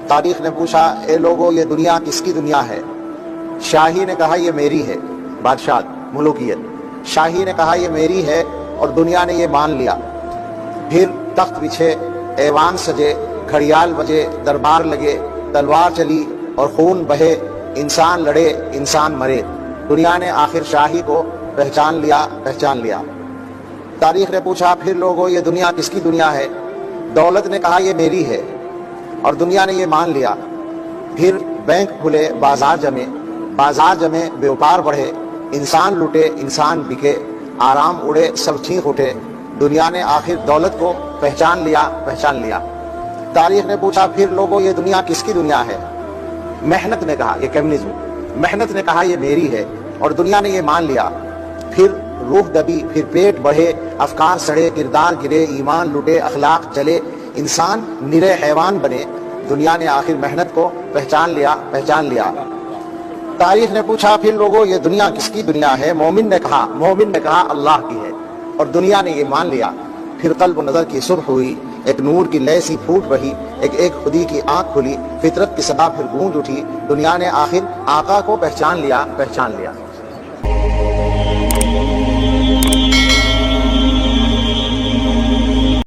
تاریخ نے پوچھا اے لوگو یہ دنیا کس کی دنیا ہے؟ شاہی نے کہا یہ میری ہے، بادشاہ ملوکیت۔ شاہی نے کہا یہ میری ہے اور دنیا نے یہ مان لیا۔ پھر تخت بچھے، ایوان سجے، گھڑیال بجے، دربار لگے، تلوار چلی اور خون بہے، انسان لڑے، انسان مرے، دنیا نے آخر شاہی کو پہچان لیا۔ تاریخ نے پوچھا پھر لوگوں یہ دنیا کس کی دنیا ہے؟ دولت نے کہا یہ میری ہے اور دنیا نے یہ مان لیا۔ پھر بینک کھلے، بازار جمے، بیوپار بڑھے، انسان لوٹے، انسان بکے، آرام اڑے، سب چیخ اٹھے، دنیا نے آخر دولت کو پہچان لیا۔ تاریخ نے پوچھا پھر لوگوں یہ دنیا کس کی دنیا ہے؟ محنت نے کہا یہ کمیونزم، محنت نے کہا یہ میری ہے اور دنیا نے یہ مان لیا۔ پھر روح دبی، پھر پیٹ بڑھے، افکار سڑے، کردار گرے، ایمان لٹے، اخلاق چلے، انسان نرے حیوان بنے، دنیا نے آخر محنت کو پہچان لیا۔ تاریخ نے پوچھا پھر لوگوں یہ دنیا کس کی دنیا ہے؟ مومن نے کہا اللہ کی ہے اور دنیا نے یہ مان لیا۔ پھر قلب و نظر کی صبح ہوئی، ایک نور کی لے سی پھوٹ بہی، ایک خودی کی آنکھ کھلی، فطرت کی صدا پھر گونج اٹھی، دنیا نے آخر آقا کو پہچان لیا۔